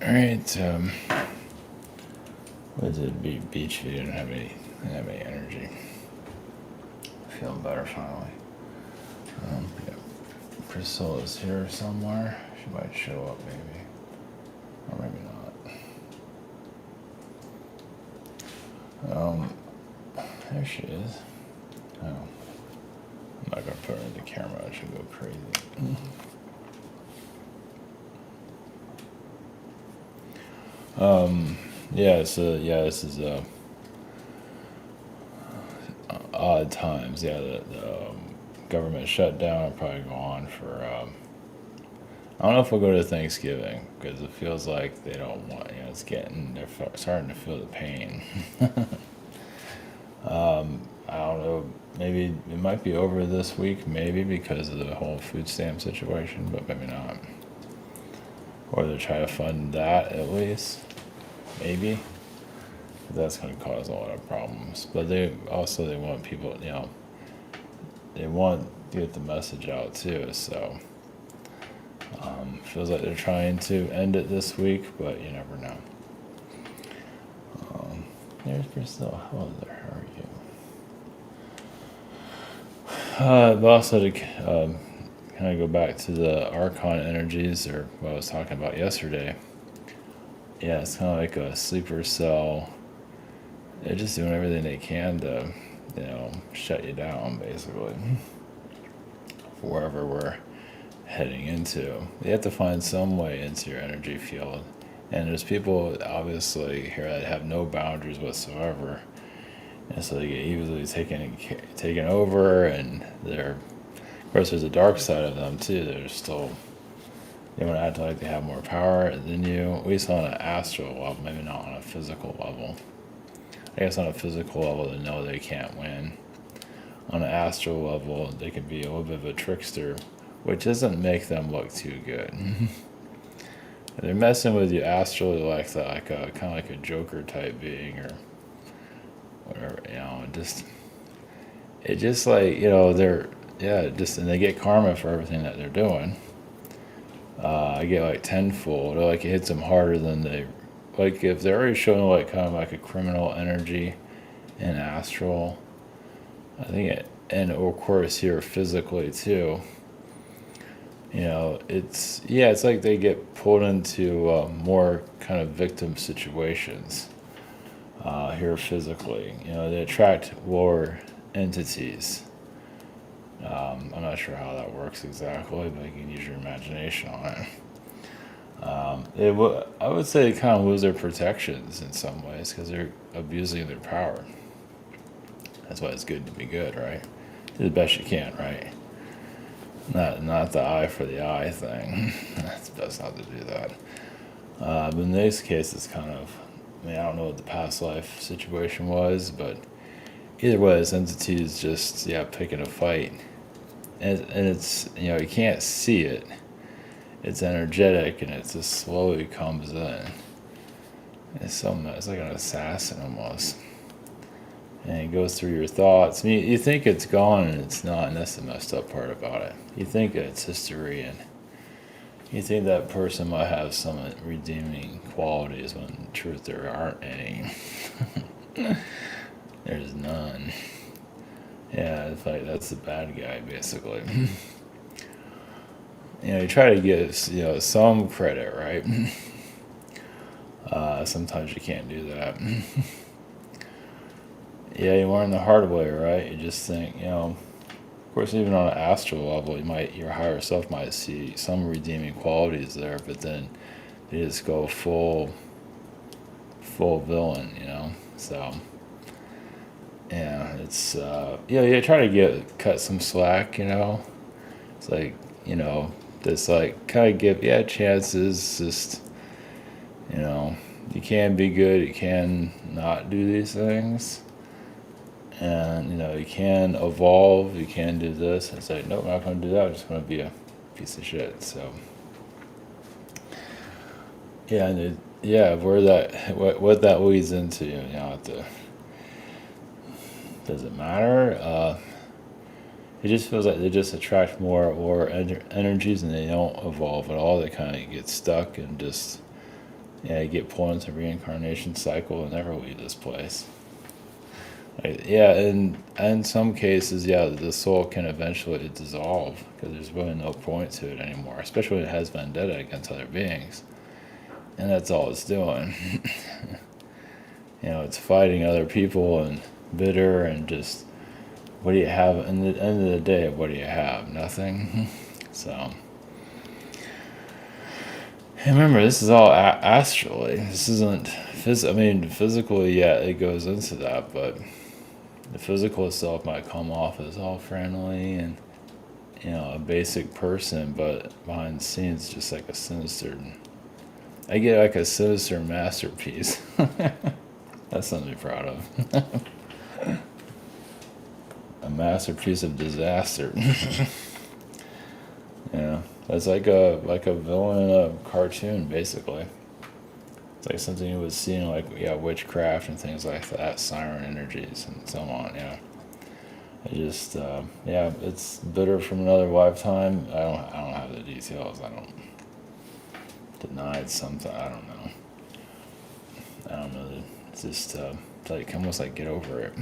Alright, what did beach? We didn't have any energy. Feeling better finally. Yeah. Priscilla's here somewhere. She might show up maybe. Or maybe not. There she is. Oh. I'm not gonna put her in the camera, I should go crazy. This is odd times. Yeah, the government shutdown will probably go on for. I don't know if we'll go to Thanksgiving because it feels like they don't want. It's they're starting to feel the pain. I don't know. Maybe it might be over this week. Maybe because of the whole food stamp situation, but maybe not. Or they're trying to fund that at least. Maybe. That's going to cause a lot of problems. But they want people, they want to get the message out too. So feels like they're trying to end it this week, but you never know. There's Priscilla. Hello there. How are you? But also to kind of go back to the archon energies, or what I was talking about yesterday. Yeah, it's kind of like a sleeper cell. They're just doing everything they can to, shut you down, basically. Wherever we're heading into. You have to find some way into your energy field. And there's people, obviously, here that have no boundaries whatsoever. And so they get easily taken over, and of course, there's a dark side of them, too. They want to act like they have more power than you, at least on an astral level, maybe not on a physical level. I guess on a physical level, they know they can't win. On an astral level, they can be a little bit of a trickster, which doesn't make them look too good. They're messing with you astrally like a kind of like a Joker type being, or whatever, and they get karma for everything that they're doing. I get like tenfold, or like it hits them harder than if they're already showing like kind of like a criminal energy in astral. I think and of course here physically too. It's like they get pulled into more kind of victim situations. Here physically, they attract lower entities. I'm not sure how that works exactly, but you can use your imagination on it. I would say they kind of lose their protections in some ways because they're abusing their power. That's why it's good to be good, right? Do the best you can, right? Not the eye for the eye thing. It's best not to do that. But in this case, it's kind of, I don't know what the past life situation was, but either way, this entity is just, picking a fight. And it's, you can't see it. It's energetic, and it just slowly comes in. It's like an assassin almost. And it goes through your thoughts. You think it's gone, and it's not, and that's the messed up part about it. You think it's history, and you think that person might have some redeeming qualities, when in truth there aren't any. There's none. Yeah, it's like that's the bad guy, basically. You try to give, some credit, right? Sometimes you can't do that. You learn the hard way, right? You just think, of course, even on an astral level, your higher self might see some redeeming qualities there, but then you just go full villain, So, it's you try to cut some slack, It's like, just like kind of give chances. Just you can be good, you can not do these things. And, you can evolve, you can do this, and say, nope, I'm not going to do that, I'm just going to be a piece of shit, so. What that leads into, does it matter? It just feels like they just attract more energies, and they don't evolve at all. They kind of get stuck and just Yeah, you get pulled into reincarnation cycle and never leave this place. Yeah, and in some cases, yeah, the soul can eventually dissolve because there's really no point to it anymore, especially when it has vendetta against other beings. And that's all it's doing. It's fighting other people and bitter and just, what do you have? At the end of the day, what do you have? Nothing. So, and remember, this is all astrally. This isn't, physically, yeah, it goes into that, but the physical itself might come off as all friendly and, a basic person, but behind the scenes, just like a sinister, I get like a sinister masterpiece. That's something to be proud of. A masterpiece of disaster. Yeah, that's like a villain in a cartoon, basically. It's like something you would see in witchcraft and things like that, siren energies and so on. Yeah, it just it's bitter from another lifetime. I don't have the details. I don't deny it's something. I don't know. It's just like almost like get over it.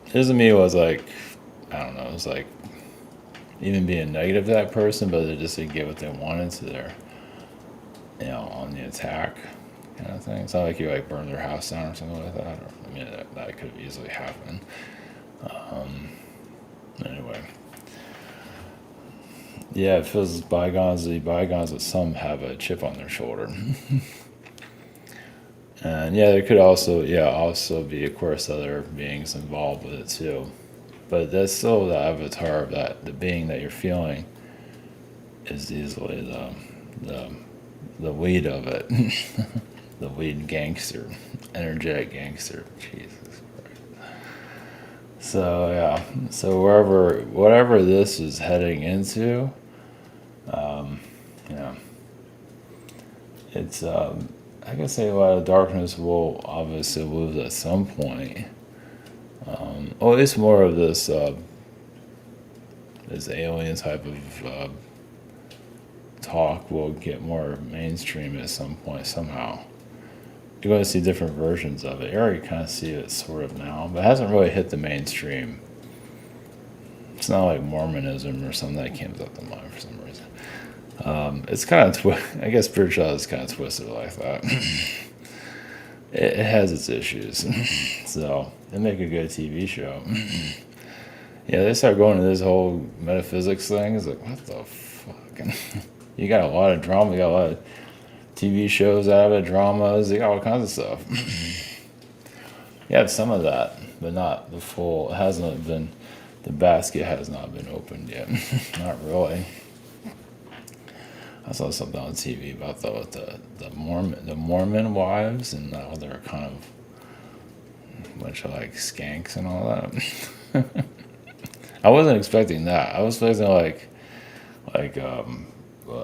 His to me was like, I don't know. It was like even being negative to that person, but they just didn't get what they wanted, so they're on the attack kind of thing. It's not like you burn their house down or something like that. Or, that could have easily happened. Anyway, yeah, it feels bygones to be bygones, but some have a chip on their shoulder. And yeah, there could also be, of course, other beings involved with it too. But that's still the avatar of that. The being that you're feeling is easily the lead of it. The lead gangster, energetic gangster. Jesus Christ. So yeah, so whatever this is heading into, it's I can say a lot of darkness will obviously lose at some point. Or at least more of this alien type of talk will get more mainstream at some point somehow. You're going to see different versions of it. You already kind of see it sort of now, but it hasn't really hit the mainstream. It's not like Mormonism or something that came up to mind for some reason. It's kind of, I guess spirituality is kind of twisted like that. It has its issues. So, they make a good TV show. Yeah, they start going to this whole metaphysics thing. It's like, what the fuck? You got a lot of drama. You got a lot of TV shows out of it, dramas. You got all kinds of stuff. You have some of that, but not the full. It hasn't been, the basket has not been opened yet. Not really. I saw something on TV about the Mormon wives and how they're kind of a bunch of skanks and all that. I wasn't expecting that. I was expecting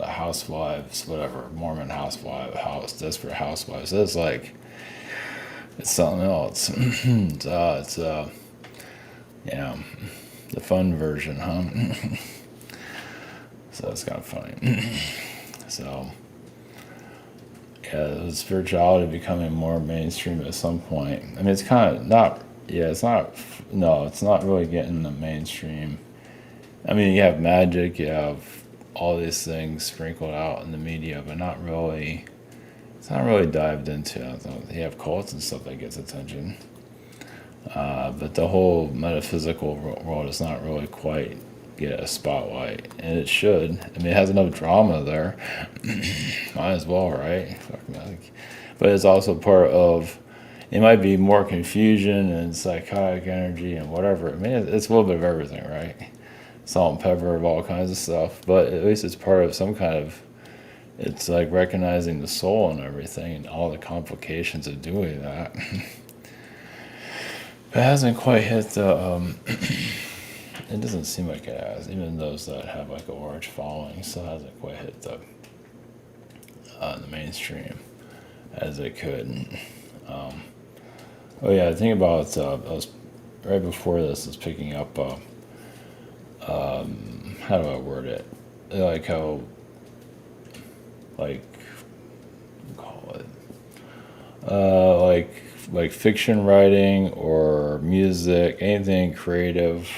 housewives, whatever, Mormon desperate housewives. It's something else. It's the fun version, huh? So it's kind of funny. So, yeah, the spirituality becoming more mainstream at some point. It's kind of not, it's not really getting the mainstream. You have magic, you have all these things sprinkled out in the media, but it's not really dived into. You have cults and stuff that gets attention. But the whole metaphysical world is not really quite get a spotlight, and it should. It has enough drama there. Might as well, right? But it's also part of. It might be more confusion and psychotic energy and whatever. It's a little bit of everything, right? Salt and pepper of all kinds of stuff. But at least it's part of some kind of. It's like recognizing the soul and everything, and all the complications of doing that. It hasn't quite hit the. It doesn't seem like it has. Even those that have a large following still hasn't quite hit the mainstream as it could. The thing about I was right before this was picking up. How do I word it? Like how like, call it, uh, like like fiction writing or music, anything creative,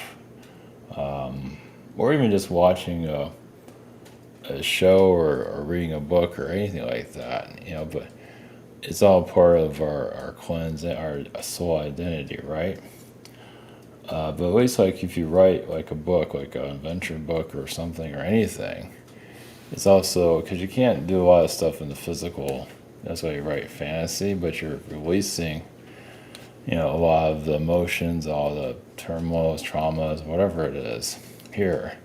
or even just watching a show or reading a book or anything like that, but it's all part of our cleanse, our soul identity, right? But at least like if you write like a book, like an adventure book or something or anything, it's also because you can't do a lot of stuff in the physical. That's why you write fantasy, but you're releasing, a lot of the emotions, all the turmoils, traumas, whatever it is. Here,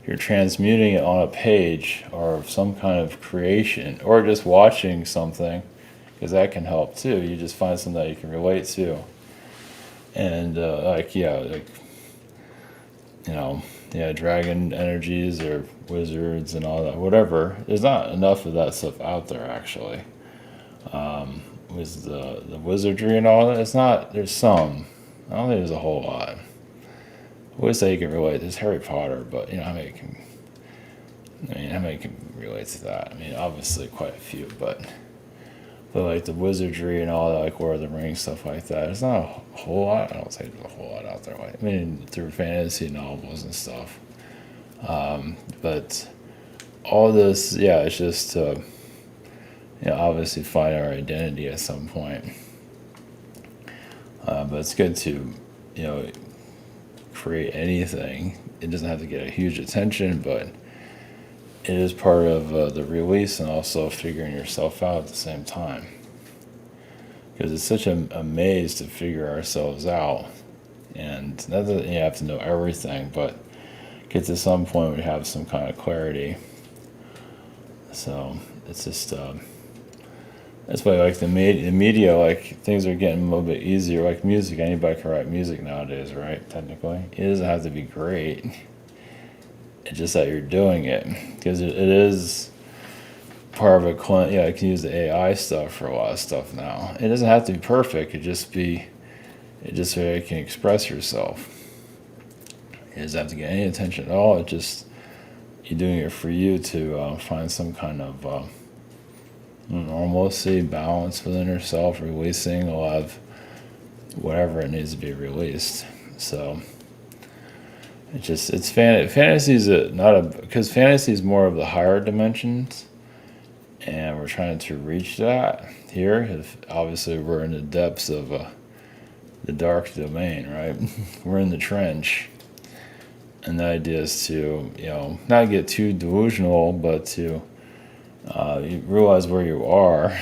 you're transmuting it on a page or some kind of creation, or just watching something, because that can help too. You just find something that you can relate to, and dragon energies or wizards and all that, whatever. There's not enough of that stuff out there actually. With the wizardry and all that, it's not. There's some. I don't think there's a whole lot. I would say you can relate. There's Harry Potter, but how many can relate to that? I mean, obviously quite a few, but like the wizardry and all that, like Lord of the Rings stuff like that. There's not a whole lot. I don't think there's a whole lot out there. I mean, through fantasy novels and stuff. But all this, yeah, it's just to, obviously find our identity at some point. But it's good to, create anything. It doesn't have to get a huge attention, but it is part of the release and also figuring yourself out at the same time. Because it's such a maze to figure ourselves out. And not that you have to know everything, but get to some point where you have some kind of clarity. So it's just, that's why like the media, like things are getting a little bit easier. Like music, anybody can write music nowadays, right? Technically. It doesn't have to be great. It's just that you're doing it, because it is part of a client. Yeah, I can use the AI stuff for a lot of stuff now. It doesn't have to be perfect. It just so you can express yourself. It doesn't have to get any attention at all. It just, you're doing it for you to find some kind of normalcy, balance within yourself, releasing a lot of whatever it needs to be released. So. Fantasy is because fantasy is more of the higher dimensions, and we're trying to reach that here. Obviously, we're in the depths of the dark domain, right? We're in the trench, and the idea is to, not get too delusional, but to you realize where you are,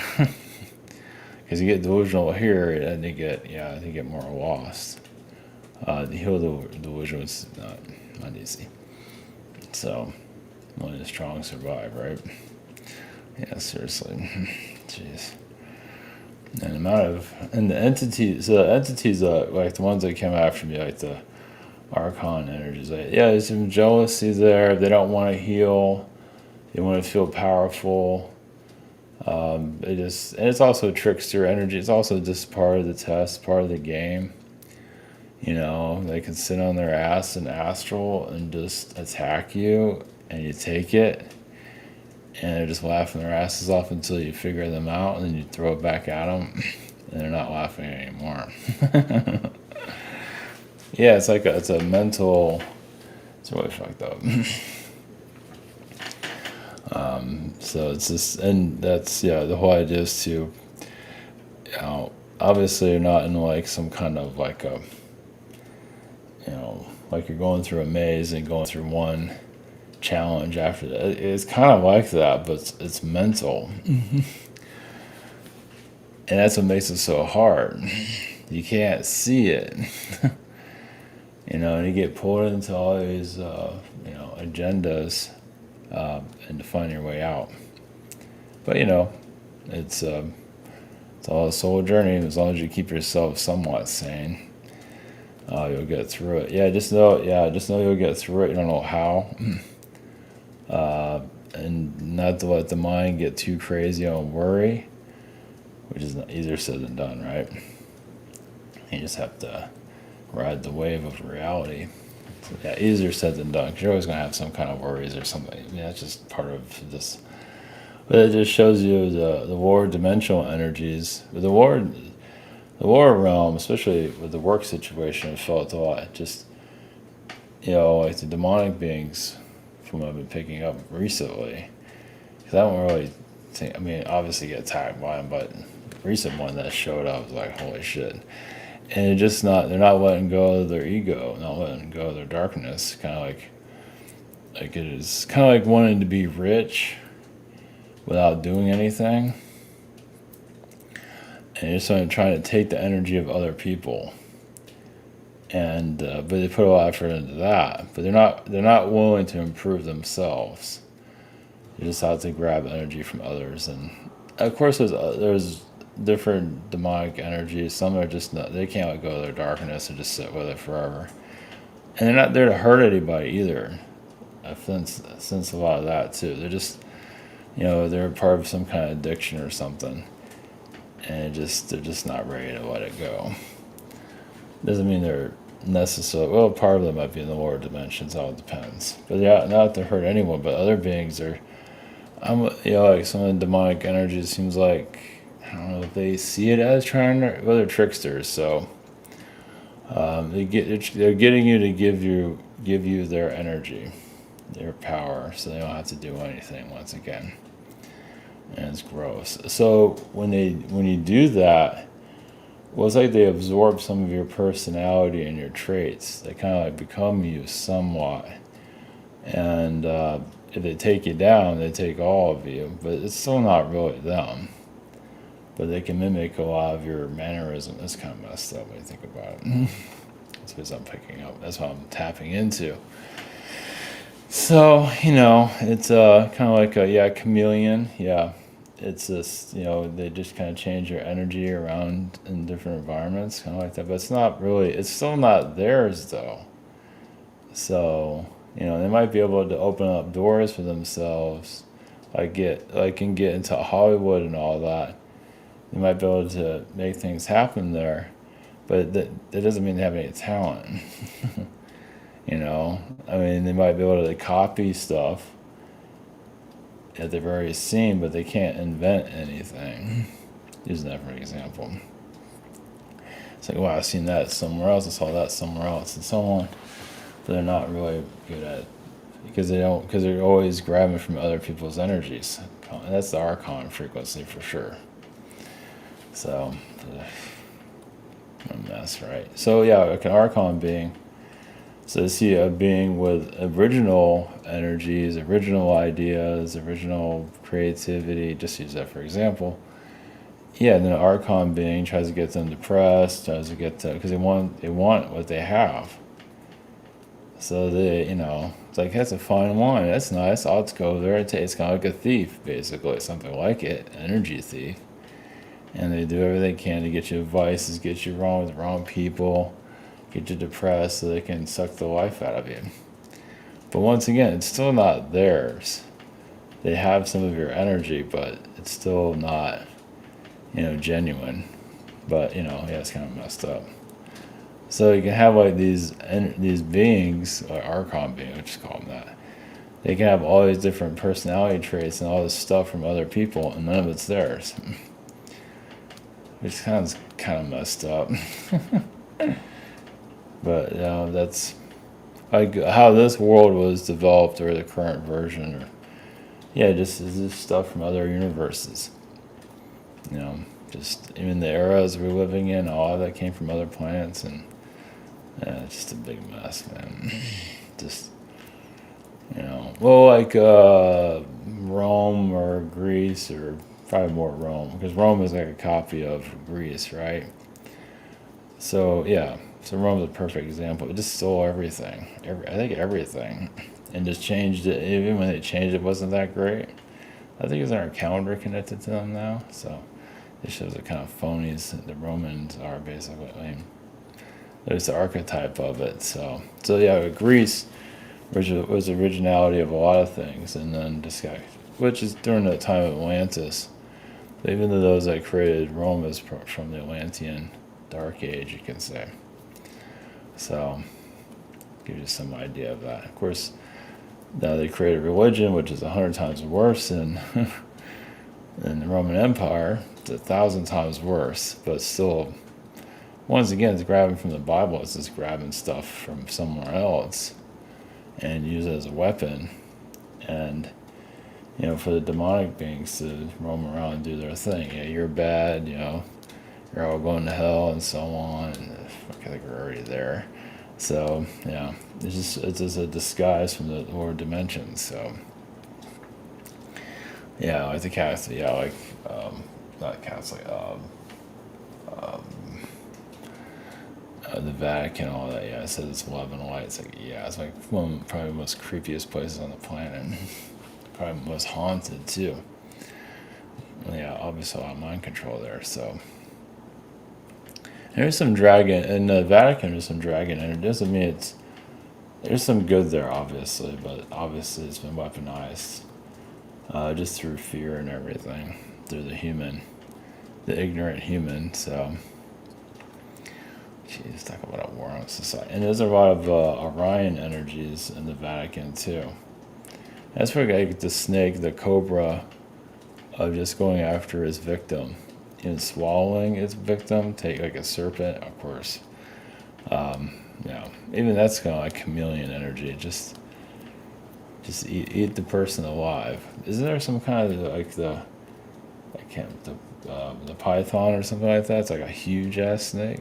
because you get delusional here, and they get more lost. The heal the delusion was not easy. So, only the strong survive, right? Yeah, seriously. Jeez. And the entities, like the ones that came after me, like the archon energies, there's some jealousy there. They don't want to heal. They want to feel powerful. And it's also trickster energy. It's also just part of the test, part of the game. They can sit on their ass in Astral and just attack you, and you take it, and they're just laughing their asses off until you figure them out, and then you throw it back at them, and they're not laughing anymore. Yeah, it's a mental. It's really fucked up. So it's just, and that's the whole idea is to, obviously you're not in like some kind of like a. Like you're going through a maze and going through one challenge after that. It's kind of like that, but it's mental. And that's what makes it so hard. You can't see it. And you get pulled into all these, agendas, and to find your way out. But, it's all a soul journey. As long as you keep yourself somewhat sane. You'll get through it. Just know you'll get through it. You don't know how. And not to let the mind get too crazy on worry, which is easier said than done, right? You just have to ride the wave of reality. So, easier said than done, because you're always going to have some kind of worries or something. That's just part of this But it just shows you the war dimensional energies. The war realm, especially with the work situation, I felt a lot. Just, like the demonic beings from what I've been picking up recently. Because I don't really think, I mean, obviously get attacked by them, but the recent one that showed up was like, holy shit. And they're not letting go of their ego, not letting go of their darkness. Kind of like it is kind of like wanting to be rich without doing anything. And you're sort of trying to take the energy of other people. And but they put a lot of effort into that. But they're not willing to improve themselves. You just have to grab energy from others. And of course there's different demonic energies. Some are just not, they can't let go of their darkness and just sit with it forever. And they're not there to hurt anybody either. I've sensed a lot of that too. They're just, they're part of some kind of addiction or something. And they're just not ready to let it go. Doesn't mean they're necessarily, well, part of them might be in the lower dimensions, all depends. But yeah, not to hurt anyone, but other beings are, like some of the demonic energies seems like, I don't know if they see it as trying to, well, they're tricksters, so they're getting you to give you their energy, their power, so they don't have to do anything once again. And it's gross. So when you do that, well, it's like they absorb some of your personality and your traits. They kind of like become you somewhat. And if they take you down, they take all of you. But it's still not really them. But they can mimic a lot of your mannerism. That's kind of messed up when you think about it. That's what I'm picking up. That's what I'm tapping into. So, it's kind of like a chameleon. Yeah. It's just, they just kind of change your energy around in different environments, kind of like that. But it's still not theirs, though. So, they might be able to open up doors for themselves, can get into Hollywood and all that. They might be able to make things happen there, but that doesn't mean they have any talent. I mean, they might be able to copy stuff that they've already seen, but they can't invent anything. Using that for an example. It's like, wow, I've seen that somewhere else, I saw that somewhere else, and so on. But they're not really good at it because they're always grabbing from other people's energies. And that's the archon frequency for sure. So, a mess, right? So yeah, like an archon being. So see a being with original energies, original ideas, original creativity, just use that for example. Yeah, and then an archon being tries to get them depressed, tries to get to, because they want what they have. So it's like, that's a fine wine, that's nice, I'll just go there and take, it's kind of like a thief, basically, something like it, energy thief. And they do everything they can to get you vices, get you wrong with the wrong people, get you depressed so they can suck the life out of you. But once again, it's still not theirs. They have some of your energy, but it's still not, genuine. But, it's kind of messed up. So you can have like these beings, like archon beings, let's just call them that. They can have all these different personality traits and all this stuff from other people, and none of it's theirs. Which sounds kind of messed up. But that's like how this world was developed, or the current version, or just this stuff from other universes. Just even the eras we're living in, all of that came from other planets, and it's just a big mess, man. Just like Rome or Greece, or probably more Rome, because Rome is like a copy of Greece, right? So yeah. So Rome is a perfect example. It just stole everything. I think everything. And just changed it. Even when they changed it, wasn't that great. I think it's our calendar connected to them now. So it shows the kind of phonies the Romans are, basically. I mean, there's the archetype of it. So yeah, Greece, which was the originality of a lot of things. And then this guy, which is during the time of Atlantis. Even though those that created Rome is from the Atlantean Dark Age, you can say. So, give you some idea of that. Of course, now they created religion, which is 100 times worse, and And the Roman Empire, it's 1,000 times worse, but still, once again, it's grabbing from the Bible. It's just grabbing stuff from somewhere else and use it as a weapon. And, for the demonic beings to roam around and do their thing. Yeah, you're bad, you're all going to hell and so on. And I think we're already there. So, yeah, it's just a disguise from the lower dimensions. So, yeah, like the Catholic, not Catholic, the Vatican, all that. Yeah, it says it's love and light. It's like, yeah, it's like one of probably the most creepiest places on the planet. Probably most haunted too. Yeah, obviously a lot of mind control there. So there's some dragon in the Vatican. There's some dragon, and it doesn't mean there's some good there, obviously, but obviously it's been weaponized just through fear and everything, through the ignorant human. So. Jeez, talk about a war on society. And there's a lot of Orion energies in the Vatican too. That's where like the snake, the cobra, of just going after his victim, swallowing its victim. Take like a serpent, of course. Even that's kind of like chameleon energy. Just eat the person alive. Isn't there some kind of like the python or something like that? It's like a huge ass snake.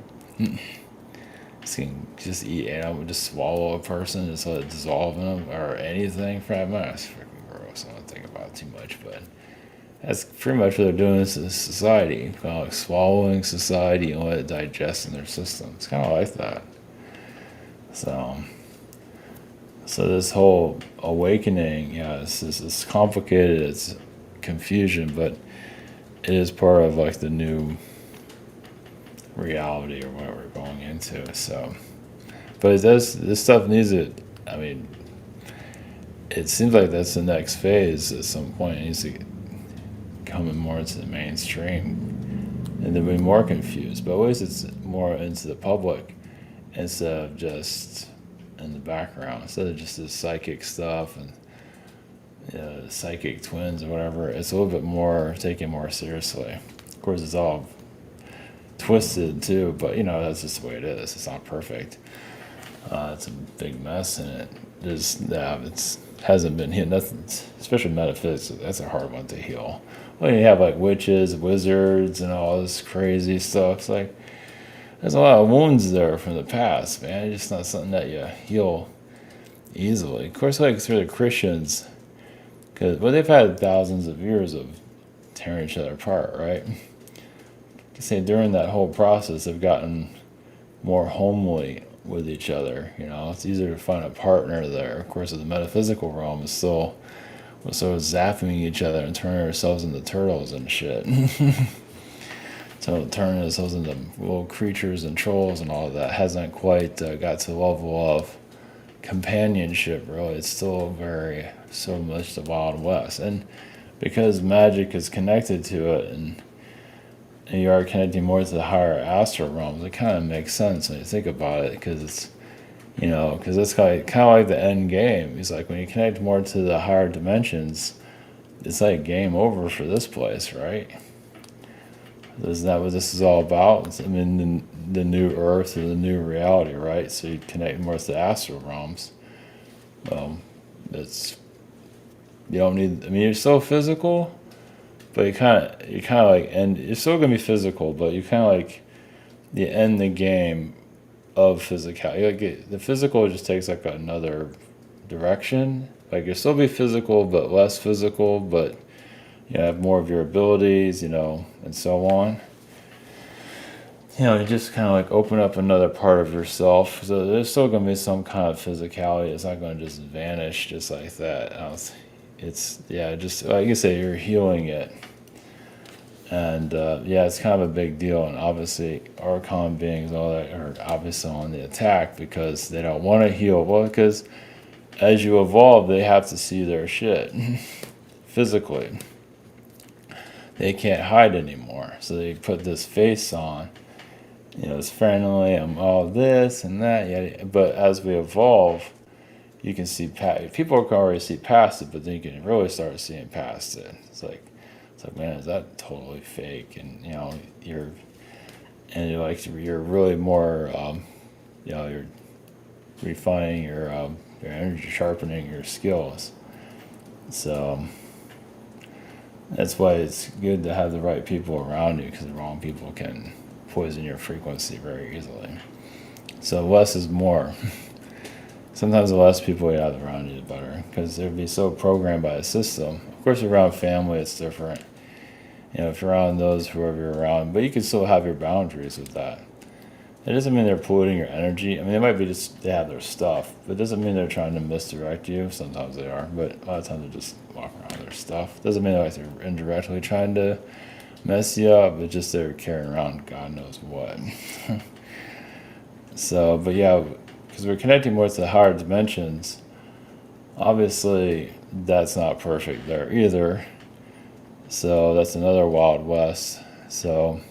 Just can just eat animal, just swallow a person, just let it dissolve in them, or anything for that matter. That's freaking gross. I don't think about it too much, but that's pretty much what they're doing in society. Kind of like swallowing society and let it digest in their system. It's kind of like that. So this whole awakening, it's complicated. It's confusion, but it is part of like the new reality or what we're going into. So, but this stuff needs it. I mean, it seems like that's the next phase at some point. It needs to come more into the mainstream, and then be more confused. But always it's more into the public instead of just in the background. Instead of just this psychic stuff and psychic twins or whatever, it's a little bit more taken more seriously. Of course, it's all twisted too, but that's just the way it is. It's not perfect. It's a big mess, and it hasn't been healed. Nothing, especially metaphysics. That's a hard one to heal. Well, you have like witches, wizards, and all this crazy stuff. It's like there's a lot of wounds there from the past, man. It's just not something that you heal easily. Of course, like through the Christians, because they've had thousands of years of tearing each other apart, right? Say during that whole process, they've gotten more homely with each other. It's easier to find a partner there. Of course, the metaphysical realm is still we're sort of zapping each other and turning ourselves into turtles and shit. So turning ourselves into little creatures and trolls and all of that hasn't quite got to the level of companionship. Really, it's still so much the Wild West, and because magic is connected to it and you are connecting more to the higher astral realms, it kind of makes sense when you think about it, because it's, because it's kind of like the end game. It's like when you connect more to the higher dimensions, it's like game over for this place, right? Isn't that what this is all about? I mean, the new earth or the new reality, right? So you connect more to the astral realms. You don't need, you're so physical, but you kind of like end. You're still gonna be physical, but you kind of like you end the game of physicality. Like the physical just takes like another direction. Like you'll still be physical, but less physical. But you have more of your abilities, and so on. You just kind of like open up another part of yourself. So there's still gonna be some kind of physicality. It's not gonna just vanish just like that. It's just like you say, you're healing it. And it's kind of a big deal, and obviously archon beings, all that, are obviously on the attack because they don't want to heal. Well, because as you evolve, they have to see their shit physically. They can't hide anymore, so they put this face on. It's friendly, I'm all this and that. Yeah, but as we evolve, you can see people can already see past it, but then you can really start seeing past it. It's It's like, man, is that totally fake? And you're really more, you're refining your energy, sharpening your skills. So that's why it's good to have the right people around you, because the wrong people can poison your frequency very easily. So less is more. Sometimes the less people you have around you, the better, because they'll be so programmed by a system. Of course, around family, it's different. If you're around those, whoever you're around, but you can still have your boundaries with that. It doesn't mean they're polluting your energy. I mean, it might be just they have their stuff, but it doesn't mean they're trying to misdirect you. Sometimes they are, but a lot of times they just walk around with their stuff. Doesn't mean like they're indirectly trying to mess you up, but just they're carrying around God knows what. So, but yeah, because we're connecting more to the higher dimensions, obviously that's not perfect there either. So that's another Wild West. So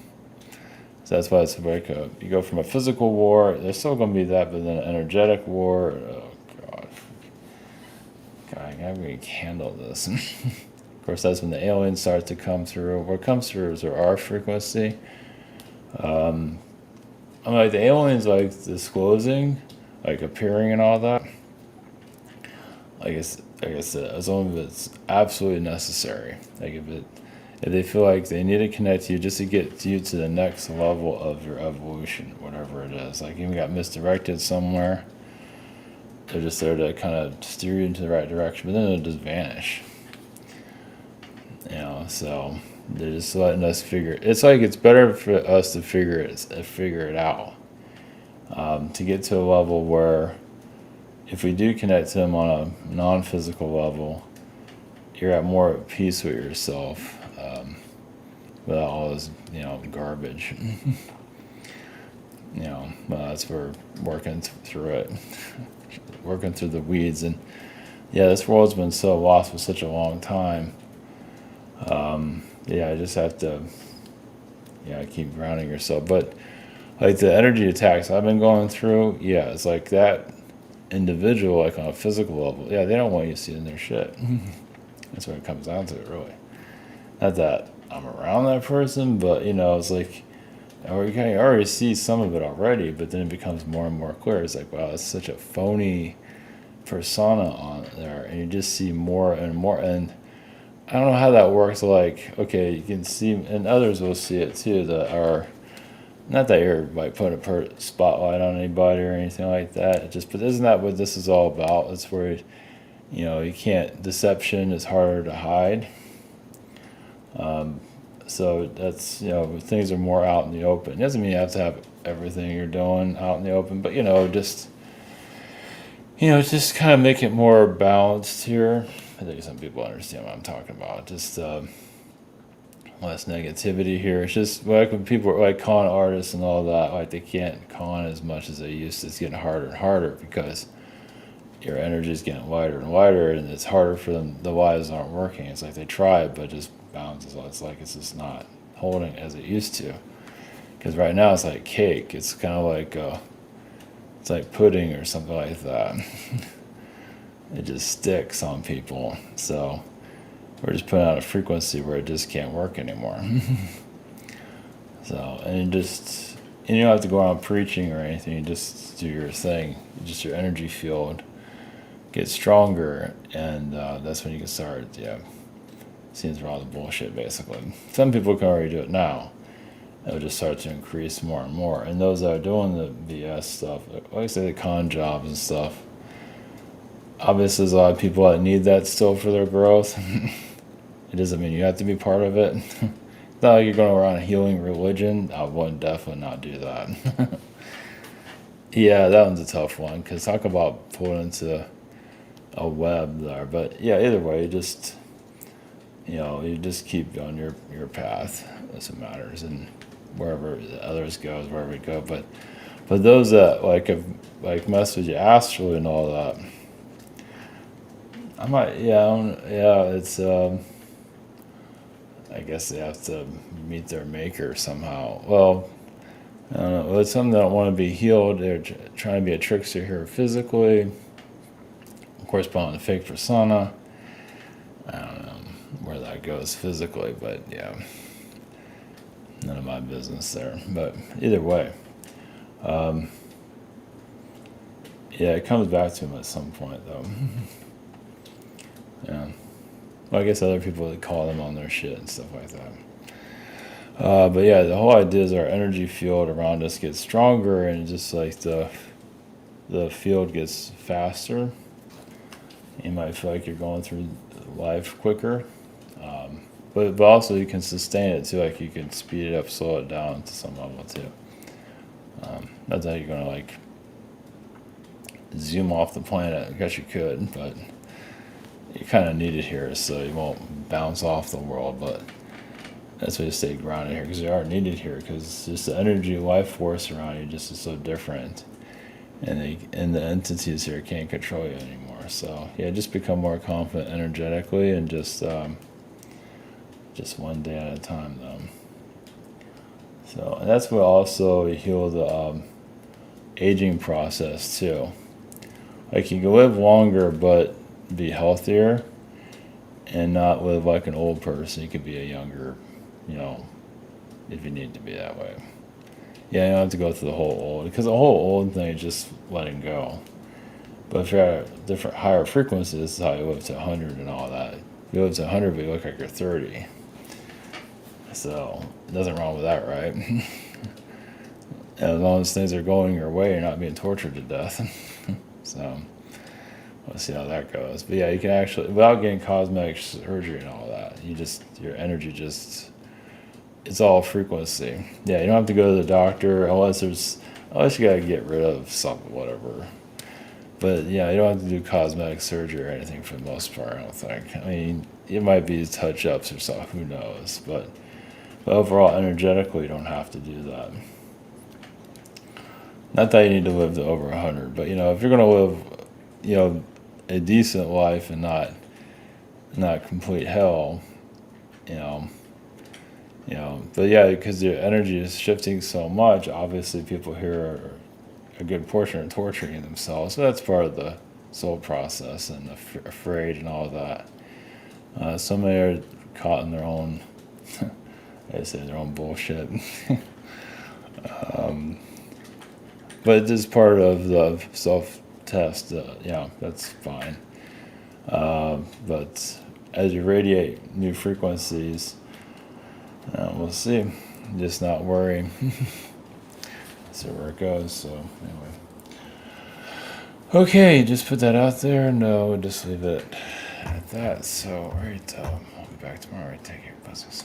that's why it's like you go from a physical war, there's still going to be that, but then an energetic war. Oh, God, I can't handle this. Of course, that's when the aliens start to come through. What comes through is our frequency. Like the aliens, like disclosing, like appearing and all that. Like I said, as long as it's absolutely necessary. Like if they feel like they need to connect to you just to get you to the next level of your evolution, whatever it is. Like you got misdirected somewhere, they're just there to kind of steer you into the right direction, but then it'll just vanish. So they're just letting us figure. It's like it's better for us to figure it out, to get to a level where, if we do connect to them on a non-physical level, you're at more at peace with yourself, without all this, garbage. That's where working through it, working through the weeds, and this world's been so lost for such a long time. I just have to, keep grounding yourself. But like the energy attacks I've been going through, it's like that individual, like on a physical level, they don't want you seeing their shit. That's what it comes down to, really. Not that I'm around that person, but it's like I already see some of it already, but then it becomes more and more clear. It's like, wow, it's such a phony persona on there, and you just see more and more. And I don't know how that works. Like, okay, you can see, and others will see it too, that are not that you're like putting a spotlight on anybody or anything like that. But isn't that what this is all about? It's where you can't. Deception is harder to hide. So that's things are more out in the open. It doesn't mean you have to have everything you're doing out in the open, but just kind of make it more balanced here. I think some people understand what I'm talking about. Just less negativity here. It's just like when people are like con artists and all that, like they can't con as much as they used to. It's getting harder and harder because your energy is getting lighter and lighter, and it's harder for them. The lives aren't working. It's like they try it, but it just bounces. It's like it's just not holding as it used to. Because right now it's like cake. It's kind of like it's like pudding or something like that. It just sticks on people. So we're just putting out a frequency where it just can't work anymore. So, and you don't have to go around preaching or anything. You just do your thing. Just your energy field get stronger, and that's when you can start, seeing through all the bullshit, basically. Some people can already do it now. It'll just start to increase more and more. And those that are doing the BS stuff, like I say, the con jobs and stuff, obviously there's a lot of people that need that still for their growth. It doesn't mean you have to be part of it. It's not like you're going around a healing religion. I would definitely not do that. That one's a tough one, because talk about pulling into a web there. But either way, you just keep on your path. That's what matters, and wherever the others go is wherever we go. But those that have mess with you astrally and all that, I might it's I guess they have to meet their maker somehow. Well, I don't know. Well, it's some that don't want to be healed. They're trying to be a trickster here physically. Of course, put on a fake persona. I don't know where that that goes physically, but yeah, none of my business there. But either way, yeah, it comes back to him at some point, though. Yeah. Well, I guess other people would call them on their shit and stuff like that. But yeah, the whole idea is our energy field around us gets stronger, and just like the field gets faster. You might feel like you're going through life quicker, but also you can sustain it too. Like you can speed it up, slow it down to some level too. Not that you're gonna like zoom off the planet. I guess you could, but you kind of need it here so you won't bounce off the world. But that's why you stay grounded here, because you are needed here, because just the energy, life force around you just is so different, and the entities here can't control you anymore. So yeah, just become more confident energetically, and just one day at a time, though. So, and that's what also heal the aging process too. Like you can live longer, but be healthier, and not live like an old person. You could be a younger, if you need to be that way. Yeah, you don't have to go through the whole old, because the whole old thing is just letting go. But if you're at different higher frequencies, this is how you live to 100 and all that. You live to 100, but you look like you're 30. So, nothing wrong with that, right? As long as things are going your way, you're not being tortured to death. So, we'll see how that goes. But yeah, you can actually, without getting cosmetic surgery and all that, your energy just, it's all frequency. Yeah, you don't have to go to the doctor unless you gotta get rid of something, whatever. But yeah, you don't have to do cosmetic surgery or anything for the most part, I don't think. I mean, it might be touch-ups or something, who knows. But overall, energetically, you don't have to do that. Not that you need to live to over 100, but if you're gonna live, a decent life and not complete hell, but yeah, because your energy is shifting so much, obviously people here are a good portion are torturing themselves. So that's part of the soul process, and afraid and all of that. So many are caught in their own, I say their own bullshit. But it is part of the self-test. That's fine. But as you radiate new frequencies, we'll see. Just not worry. See where it goes. So anyway, okay, just put that out there. No, just leave it at that. So all right, I'll be back tomorrow. All right, take care, buses.